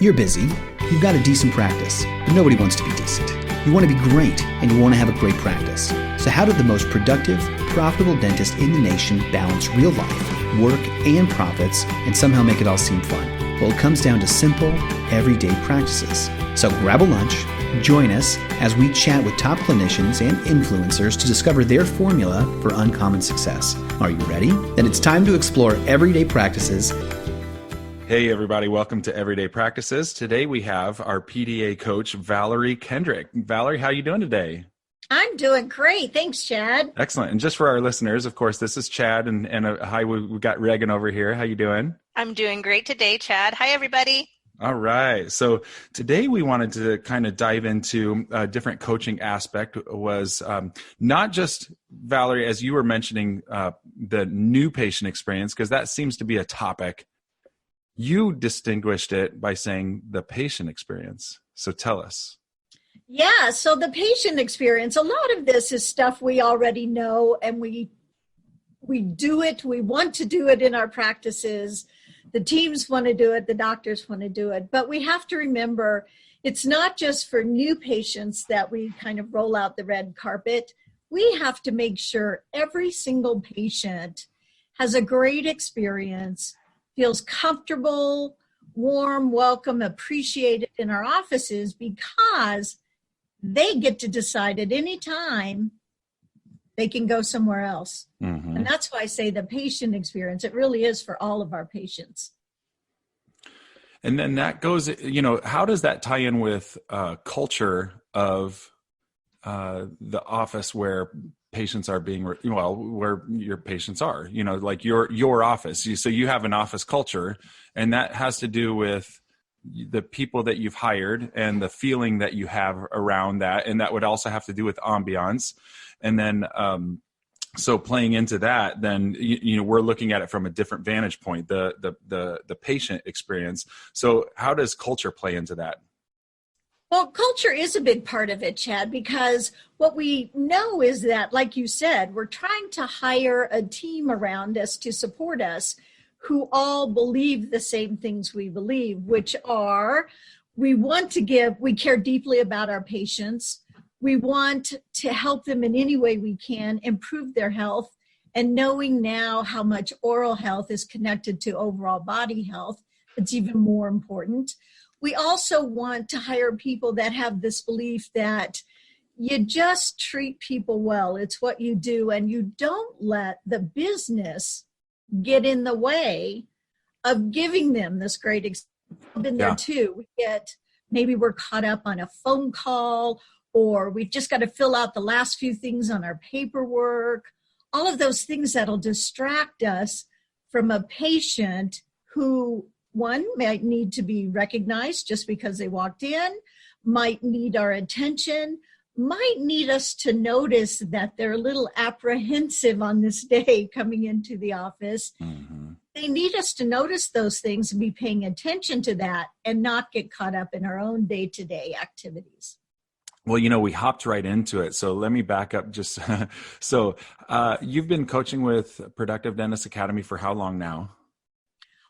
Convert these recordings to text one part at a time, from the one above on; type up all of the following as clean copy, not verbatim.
You're busy, you've got a decent practice, but nobody wants to be decent. You want to be great, and you want to have a great practice. So how did the most productive, profitable dentist in the nation balance real life, work, and profits, and somehow make it all seem fun? Well, it comes down to simple, everyday practices. So grab a lunch, join us as we chat with top clinicians and influencers to discover their formula for uncommon success. Are you ready? Then it's time to explore everyday practices. Hey everybody, welcome to Everyday Practices. Today we have our PDA coach, Valerie Kentrick. Valerie, how are you doing today? I'm doing great. Thanks, Chad. Excellent. And just for our listeners, of course, this is Chad and hi, we've got Regan over here. How you doing? I'm doing great today, Chad. Hi, everybody. All right. So today we wanted to kind of dive into a different coaching aspect. Was not just, Valerie, as you were mentioning, the new patient experience, because that seems to be a topic. You distinguished it by saying the patient experience. So tell us. Yeah, so the patient experience, a lot of this is stuff we already know, and we do it. We want to do it in our practices. The teams want to do it. The doctors want to do it. But we have to remember, it's not just for new patients that we kind of roll out the red carpet. We have to make sure every single patient has a great experience, feels comfortable, warm, welcome, appreciated in our offices, because they get to decide at any time they can go somewhere else. Mm-hmm. And that's why I say the patient experience, it really is for all of our patients. And then that goes, how does that tie in with culture of the office where patients are being, where your patients are, like your office. So you have an office culture, and that has to do with the people that you've hired and the feeling that you have around that. And that would also have to do with ambiance. And then, so playing into that, then, we're looking at it from a different vantage point, the patient experience. So how does culture play into that? Well, culture is a big part of it, Chad, because what we know is that, like you said, we're trying to hire a team around us to support us who all believe the same things we believe, which are we care deeply about our patients. We want to help them in any way we can, improve their health, and knowing now how much oral health is connected to overall body health, it's even more important. We also want to hire people that have this belief that you just treat people well. It's what you do, and you don't let the business get in the way of giving them this great experience. I've been there too. Maybe we're caught up on a phone call, or we've just got to fill out the last few things on our paperwork. All of those things that'll distract us from a patient who, one, might need to be recognized just because they walked in, might need our attention, might need us to notice that they're a little apprehensive on this day coming into the office. Mm-hmm. They need us to notice those things and be paying attention to that and not get caught up in our own day-to-day activities. Well, we hopped right into it. So let me back up just. So you've been coaching with Productive Dentist Academy for how long now?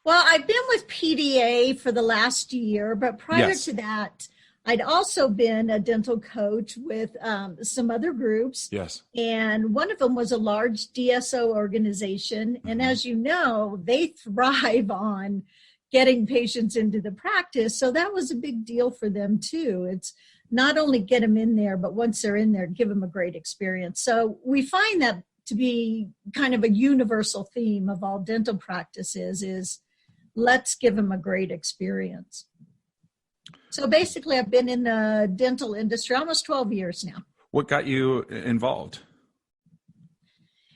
Well, I've been with PDA for the last year, but prior to that, I'd also been a dental coach with some other groups. Yes. And one of them was a large DSO organization. Mm-hmm. And as you know, they thrive on getting patients into the practice. So that was a big deal for them too. It's not only get them in there, but once they're in there, give them a great experience. So we find that to be kind of a universal theme of all dental practices is let's give them a great experience. So basically, I've been in the dental industry almost 12 years now. What got you involved?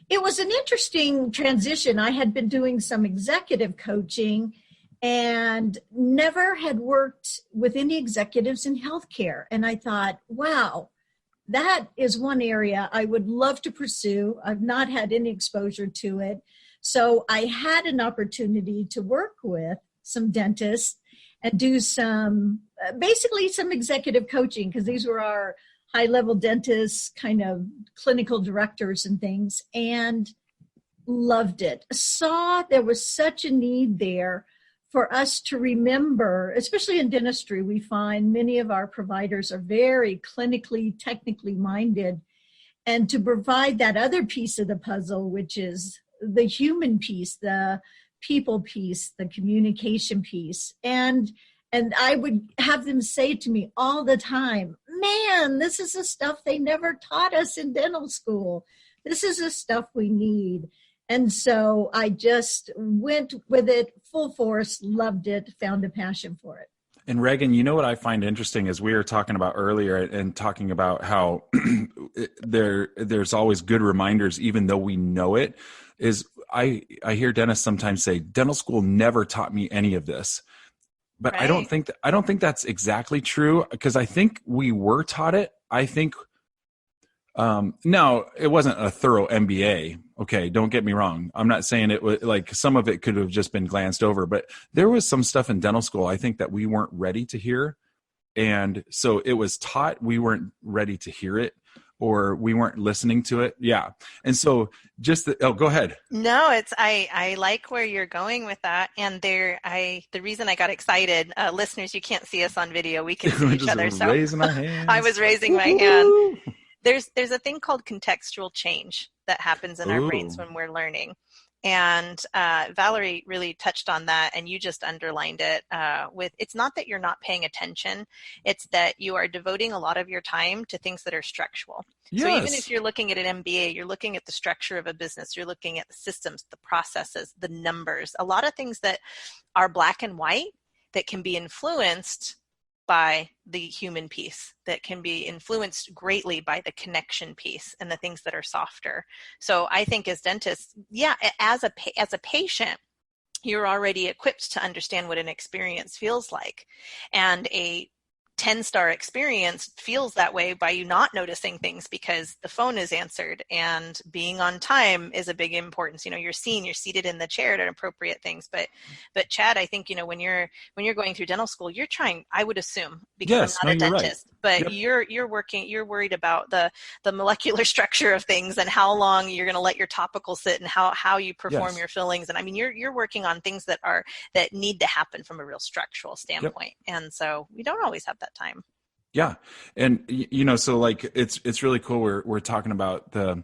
It was an interesting transition. I had been doing some executive coaching and never had worked with any executives in healthcare. And I thought, wow, that is one area I would love to pursue. I've not had any exposure to it. So I had an opportunity to work with some dentists and do basically some executive coaching, because these were our high-level dentists, kind of clinical directors and things, and loved it. Saw there was such a need there for us to remember, especially in dentistry, we find many of our providers are very clinically, technically minded, and to provide that other piece of the puzzle, which is the human piece, the people piece, the communication piece. And I would have them say to me all the time, man, this is the stuff they never taught us in dental school. This is the stuff we need. And so I just went with it full force, loved it, found a passion for it. And Reagan, you know what I find interesting is we were talking about earlier and talking about how there's always good reminders, even though we know it, is I hear dentists sometimes say, dental school never taught me any of this. But right. I don't think that's exactly true, because I think we were taught it. I think now it wasn't a thorough MBA. Okay, don't get me wrong. I'm not saying it was like some of it could have just been glanced over, but there was some stuff in dental school I think that we weren't ready to hear. And so it was taught, we weren't ready to hear it, or we weren't listening to it. Yeah. And so go ahead. No, I like where you're going with that. And the reason I got excited, listeners, you can't see us on video. We can see each other. So raising our hands. I was raising my hand. There's a thing called contextual change that happens in our brains when we're learning. And Valerie really touched on that, and you just underlined it with, it's not that you're not paying attention, it's that you are devoting a lot of your time to things that are structural. Yes. So even if you're looking at an MBA, you're looking at the structure of a business, you're looking at the systems, the processes, the numbers, a lot of things that are black and white that can be influenced by the human piece, that can be influenced greatly by the connection piece and the things that are softer. So I think as dentists, as a patient, you're already equipped to understand what an experience feels like. And a 10-star experience feels that way by you not noticing things because the phone is answered, and being on time is a big importance. You know, you're seated in the chair at appropriate things. But Chad, I think, you know, when you're going through dental school, you're trying, I would assume, because I'm not a dentist, right. But yep. you're worried about the molecular structure of things and how long you're going to let your topical sit and how you perform your fillings. And I mean, you're working on things that need to happen from a real structural standpoint. Yep. And so we don't always have that time. Yeah. And you know, so like it's really cool. We're talking about the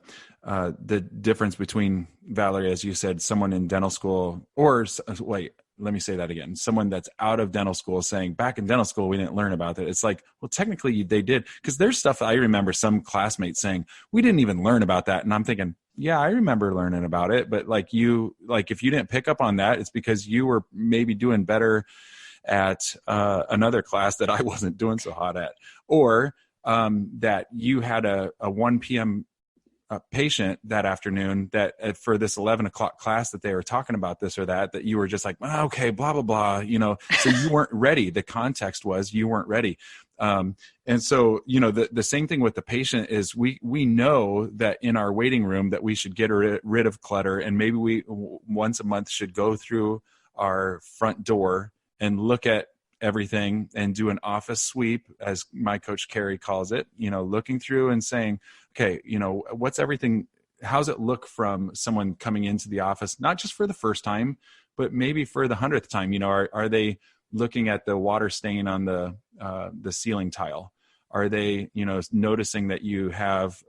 difference between, Valerie, as you said, someone in dental school, or wait, let me say that again. Someone that's out of dental school saying, back in dental school, we didn't learn about it. It's like, well, technically they did, because there's stuff I remember some classmates saying, we didn't even learn about that. And I'm thinking, yeah, I remember learning about it. But if you didn't pick up on that, it's because you were maybe doing better at another class that I wasn't doing so hot at, or that you had a 1 p.m. Patient that afternoon that for this 11 o'clock class that they were talking about this or that you were just like, oh, okay, blah, blah, blah, you know, so you weren't ready. The context was you weren't ready. And so, you know, the same thing with the patient is we know that in our waiting room that we should get rid of clutter, and maybe we once a month should go through our front door and look at everything and do an office sweep, as my coach Carrie calls it, you know, looking through and saying, okay, you know, what's everything, how's it look from someone coming into the office, not just for the first time, but maybe for the 100th time, you know, are they looking at the water stain on the ceiling tile? Are they, you know, noticing that you have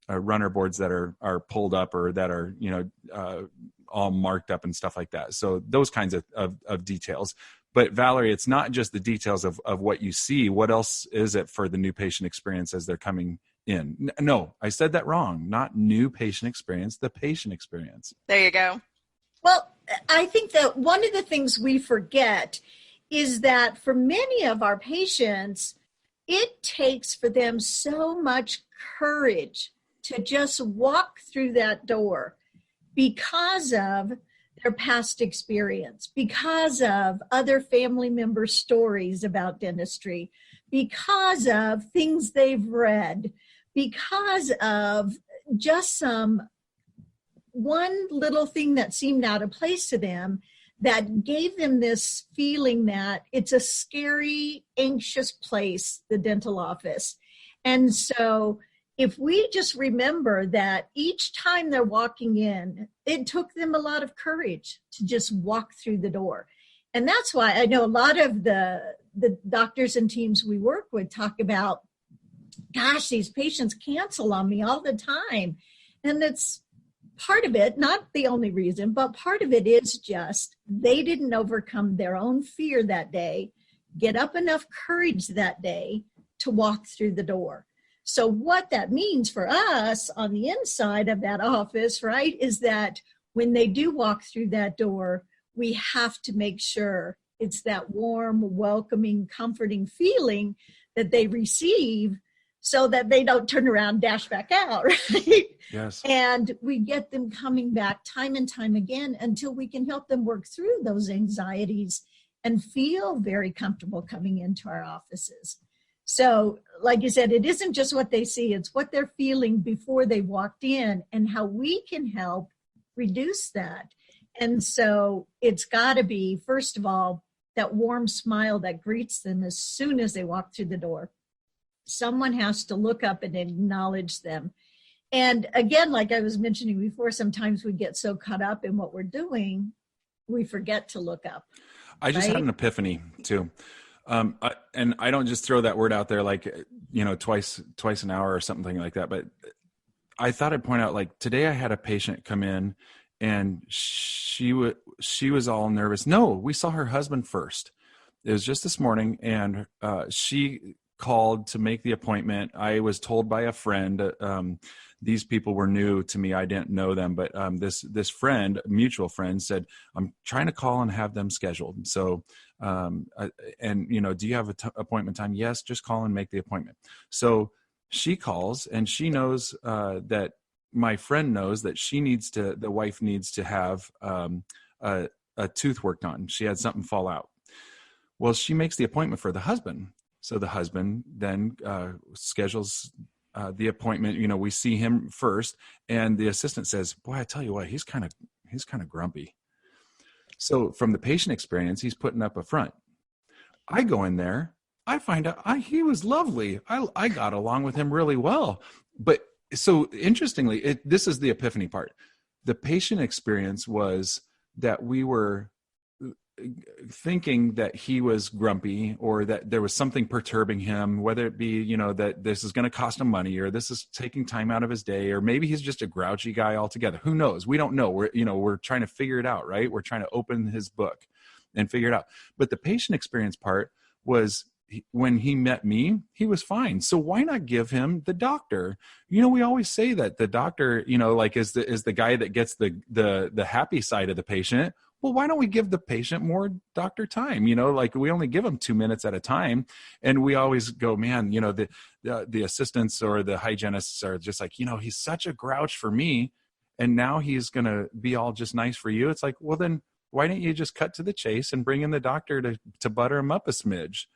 runner boards that are pulled up or that are, you know, all marked up and stuff like that. So those kinds of details. But Valerie, it's not just the details of what you see. What else is it for the new patient experience as they're coming in? No, I said that wrong. Not new patient experience, the patient experience. There you go. Well, I think that one of the things we forget is that for many of our patients, it takes for them so much courage to just walk through that door, because of their past experience, because of other family member stories about dentistry, because of things they've read, because of just one little thing that seemed out of place to them that gave them this feeling that it's a scary, anxious place, the dental office. And so if we just remember that each time they're walking in, it took them a lot of courage to just walk through the door. And that's why I know a lot of the doctors and teams we work with talk about, gosh, these patients cancel on me all the time. And it's part of it, not the only reason, but part of it is just they didn't overcome their own fear that day, get up enough courage that day to walk through the door. So what that means for us on the inside of that office, right, is that when they do walk through that door, we have to make sure it's that warm, welcoming, comforting feeling that they receive so that they don't turn around and dash back out, right? Yes. And we get them coming back time and time again until we can help them work through those anxieties and feel very comfortable coming into our offices. So, like you said, it isn't just what they see, it's what they're feeling before they walked in and how we can help reduce that. And so it's got to be, first of all, that warm smile that greets them as soon as they walk through the door. Someone has to look up and acknowledge them. And again, like I was mentioning before, sometimes we get so caught up in what we're doing, we forget to look up. I just had an epiphany too. And I don't just throw that word out there like, twice an hour or something like that. But I thought I'd point out, like, today I had a patient come in and she was all nervous. No, we saw her husband first. It was just this morning, and she called to make the appointment. I was told by a friend, these people were new to me. I didn't know them, but this friend, mutual friend, said, I'm trying to call and have them scheduled. So, do you have an appointment time? Yes, just call and make the appointment. So she calls, and she knows that my friend knows that the wife needs to have a tooth worked on. She had something fall out. Well, she makes the appointment for the husband. So the husband then schedules the appointment. We see him first, and the assistant says, boy, I tell you what, he's kind of grumpy. So from the patient experience, he's putting up a front. I go in there, I find out he was lovely. I got along with him really well. But so interestingly, this is the epiphany part. The patient experience was that we were thinking that he was grumpy, or that there was something perturbing him, whether it be, that this is going to cost him money, or this is taking time out of his day, or maybe he's just a grouchy guy altogether. Who knows? We don't know. We're trying to figure it out, right? We're trying to open his book and figure it out. But the patient experience part was, when he met me, he was fine. So why not give him the doctor? We always say that the doctor, is the guy that gets the happy side of the patient. Well, why don't we give the patient more doctor time? We only give them 2 minutes at a time. And we always go, man, the assistants or the hygienists are just like, he's such a grouch for me, and now he's going to be all just nice for you. It's like, well, then why don't you just cut to the chase and bring in the doctor to butter him up a smidge?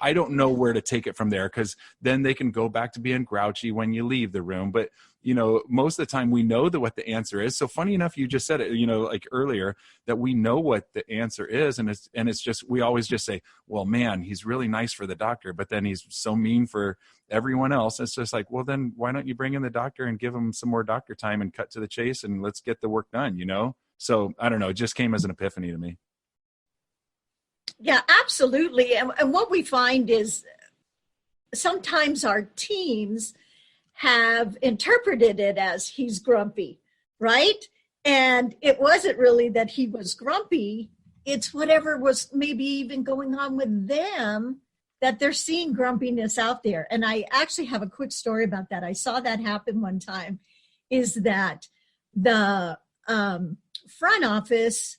I don't know where to take it from there, because then they can go back to being grouchy when you leave the room. But, most of the time we know what the answer is. So funny enough, you just said it, like earlier, that we know what the answer is. And it's just, we always just say, well, man, he's really nice for the doctor, but then he's so mean for everyone else. It's just like, well, then why don't you bring in the doctor and give him some more doctor time and cut to the chase, and let's get the work done, So I don't know. It just came as an epiphany to me. Yeah, absolutely. And what we find is sometimes our teams have interpreted it as he's grumpy, right? And it wasn't really that he was grumpy. It's whatever was maybe even going on with them that they're seeing grumpiness out there. And I actually have a quick story about that. I saw that happen one time, is that the front office,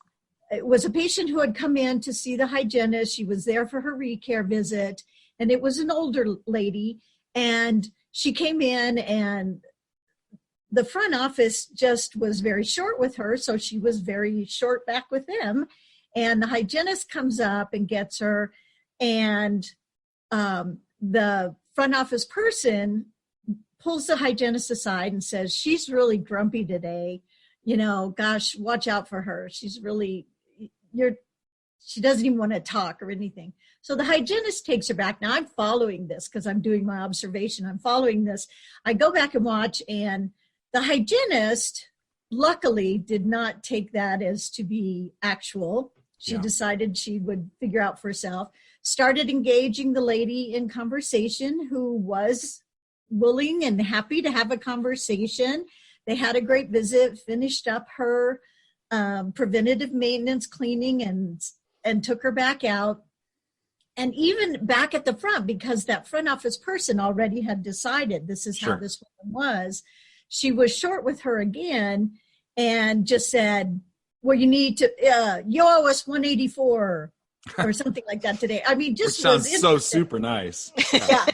it was a patient who had come in to see the hygienist. She was there for her recare visit, and it was an older lady. And she came in, and the front office just was very short with her, so she was very short back with them. And the hygienist comes up and gets her, and the front office person pulls the hygienist aside and says, she's really grumpy today. Gosh, watch out for her. She's she doesn't even want to talk or anything. So the hygienist takes her back. Now I'm following this because I'm doing my observation. I'm following this. I go back and watch, and the hygienist luckily did not take that as to be actual. She decided she would figure out for herself, started engaging the lady in conversation who was willing and happy to have a conversation. They had a great visit, finished up her preventative maintenance cleaning and took her back out. And even back at the front, because that front office person already had decided this is how this woman was, she was short with her again and just said, well, you need to, you owe us 184 or something like that today. I mean, just which sounds so super nice. Yeah.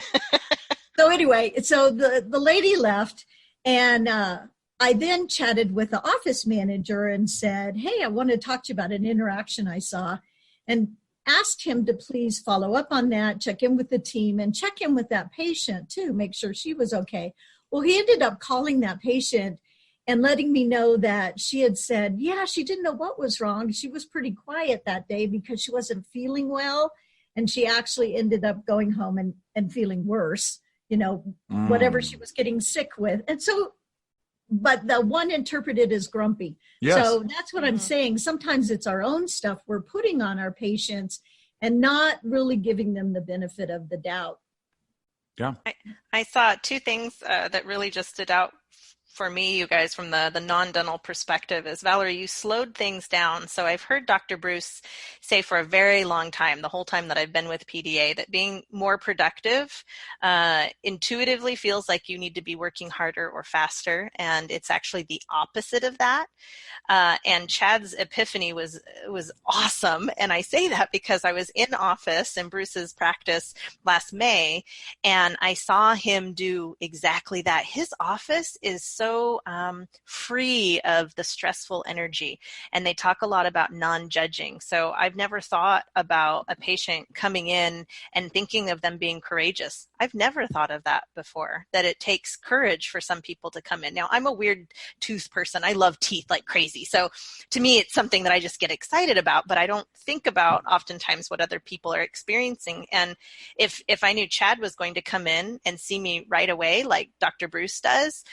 So anyway, so the lady left, and I then chatted with the office manager and said, hey, I want to talk to you about an interaction I saw, and asked him to please follow up on that, check in with the team, and check in with that patient too, make sure she was okay. Well, he ended up calling that patient and letting me know that she had said, yeah, she didn't know what was wrong. She was pretty quiet that day because she wasn't feeling well. And she actually ended up going home and feeling worse, whatever she was getting sick with. And so, but the one interpreted as grumpy. Yes. So that's what I'm saying. Sometimes it's our own stuff we're putting on our patients and not really giving them the benefit of the doubt. Yeah. I saw two things that really just stood out for me, you guys, from the non-dental perspective is, Valerie, you slowed things down. So I've heard Dr. Bruce say for a very long time, the whole time that I've been with PDA, that being more productive intuitively feels like you need to be working harder or faster. And it's actually the opposite of that. And Chad's epiphany was awesome. And I say that because I was in office in Bruce's practice last May, and I saw him do exactly that. His office is so free of the stressful energy, and they talk a lot about non-judging. So I've never thought about a patient coming in and thinking of them being courageous. I've never thought of that before, that it takes courage for some people to come in. Now, I'm a weird tooth person. I love teeth like crazy. So to me, it's something that I just get excited about, but I don't think about oftentimes what other people are experiencing. And if I knew Chad was going to come in and see me right away, like Dr. Bruce does,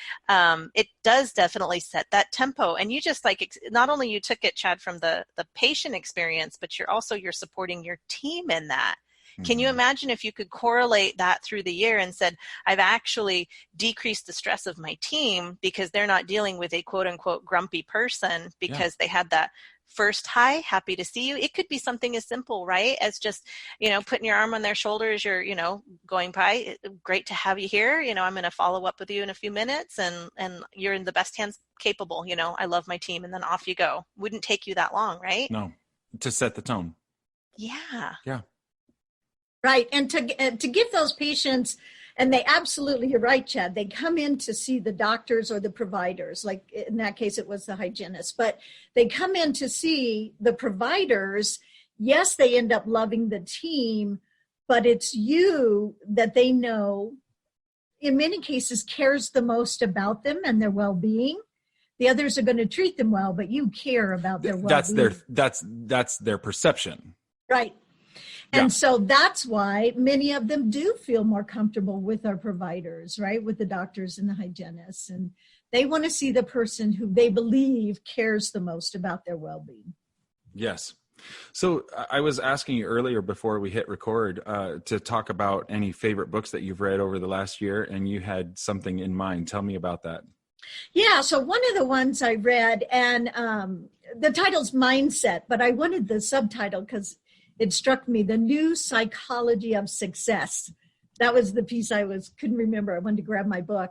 it does definitely set that tempo. And you just not only you took it, Chad, from the patient experience, but you're supporting your team in that. Can you imagine if you could correlate that through the year and said, I've actually decreased the stress of my team because they're not dealing with a quote unquote grumpy person because they had that first hi, happy to see you. It could be something as simple, right, as just, putting your arm on their shoulder as you're, going by. Great to have you here. I'm going to follow up with you in a few minutes, and you're in the best hands capable. I love my team, and then off you go. Wouldn't take you that long, right? No, to set the tone. Yeah. Yeah. Right. And to give those patients, and they absolutely, you're right, Chad, they come in to see the doctors or the providers. Like in that case, it was the hygienist, but they come in to see the providers. Yes, they end up loving the team, but it's you that they know in many cases cares the most about them and their well-being. The others are going to treat them well, but you care about their well-being. That's their perception. Right. And so that's why many of them do feel more comfortable with our providers, right? With the doctors and the hygienists. And they want to see the person who they believe cares the most about their well-being. Yes. So I was asking you earlier before we hit record to talk about any favorite books that you've read over the last year, and you had something in mind. Tell me about that. Yeah. So one of the ones I read, and the title's Mindset, but I wanted the subtitle because it struck me, The New Psychology of Success. That was the piece couldn't remember. I wanted to grab my book.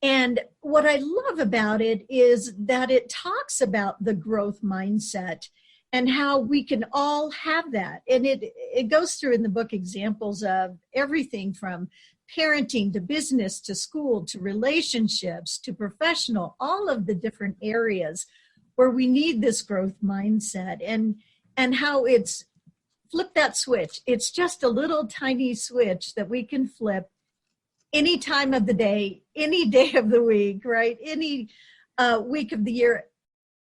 And what I love about it is that it talks about the growth mindset and how we can all have that. And it goes through in the book examples of everything from parenting to business to school to relationships to professional, all of the different areas where we need this growth mindset, and how it's flip that switch. It's just a little tiny switch that we can flip any time of the day, any day of the week, right? Any week of the year.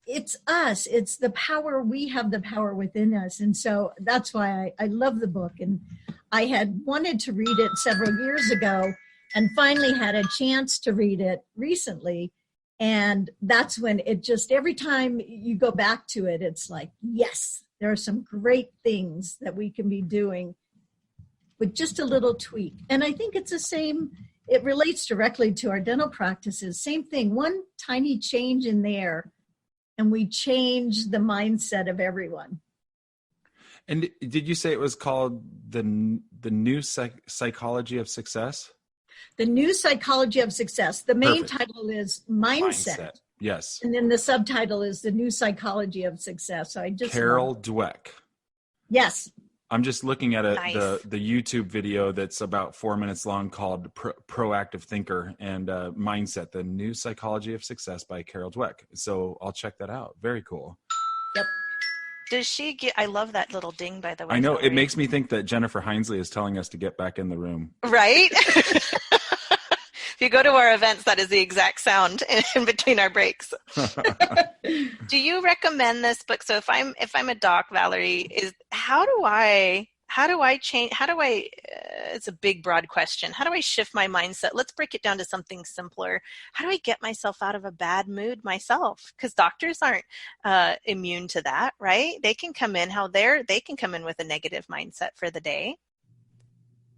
it's us. It's the power. We have the power within us. And so that's why I love the book. And I had wanted to read it several years ago and finally had a chance to read it recently. And that's when it just, every time you go back to it, it's like, yes, there are some great things that we can be doing with just a little tweak. And I think it's the same, it relates directly to our dental practices. Same thing, one tiny change in there, and we change the mindset of everyone. And did you say it was called the new psychology of success? The New Psychology of Success. The main Perfect. title is Mindset. Yes. And then the subtitle is The New Psychology of Success. So I just Carol Dweck. Yes. I'm just looking at Nice. the YouTube video that's about 4 minutes long called Proactive Thinker and Mindset, The New Psychology of Success by Carol Dweck. So I'll check that out. Very cool. Yep. Does she get, I love that little ding, by the way. I know. Valerie. It makes me think that Jennifer Hinesley is telling us to get back in the room. Right? If you go to our events, that is the exact sound in between our breaks. Do you recommend this book? So if I'm a doc, Valerie, how do I change, it's a big, broad question. How do I shift my mindset? Let's break it down to something simpler. How do I get myself out of a bad mood myself? Because doctors aren't immune to that, right? They can come in they can come in with a negative mindset for the day.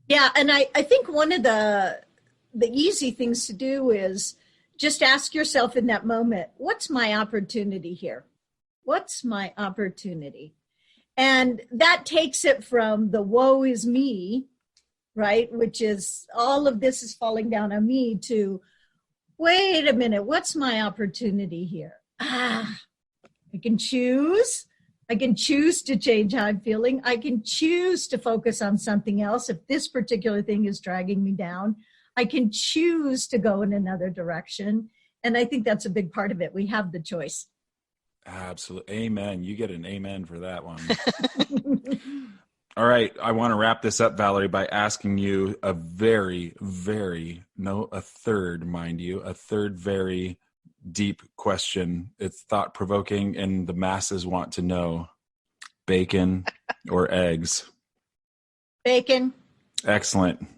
Yeah, and I think one of the easy things to do is just ask yourself in that moment, what's my opportunity here? What's my opportunity? And that takes it from the woe is me, right? Which is all of this is falling down on me, to wait a minute, what's my opportunity here? I can choose. I can choose to change how I'm feeling. I can choose to focus on something else. If this particular thing is dragging me down, I can choose to go in another direction. And I think that's a big part of it. We have the choice. Absolutely. Amen. You get an amen for that one. All right. I want to wrap this up, Valerie, by asking you a third very deep question. It's thought-provoking, and the masses want to know: bacon or eggs? Bacon. Excellent.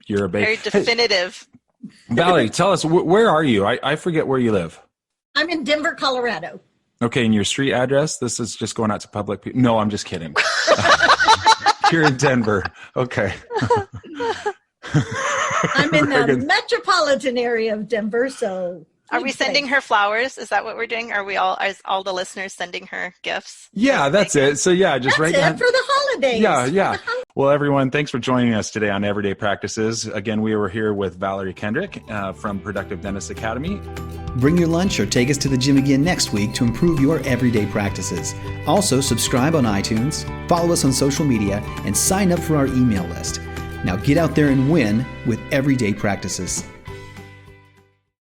You're a bacon. Very definitive. Hey, Valerie, tell us, where are you? I forget where you live. I'm in Denver, Colorado. Okay, and your street address? This is just going out to public people. No, I'm just kidding. You're in Denver. Okay. I'm in the metropolitan area of Denver, so. Are we sending her flowers? Is that what we're doing? Are all the listeners sending her gifts? Yeah, that's it. So yeah, just That's it for the holidays. Yeah. Well, everyone, thanks for joining us today on Everyday Practices. Again, we were here with Valerie Kendrick from Productive Dentist Academy. Bring your lunch or take us to the gym again next week to improve your everyday practices. Also, subscribe on iTunes, follow us on social media, and sign up for our email list. Now get out there and win with Everyday Practices.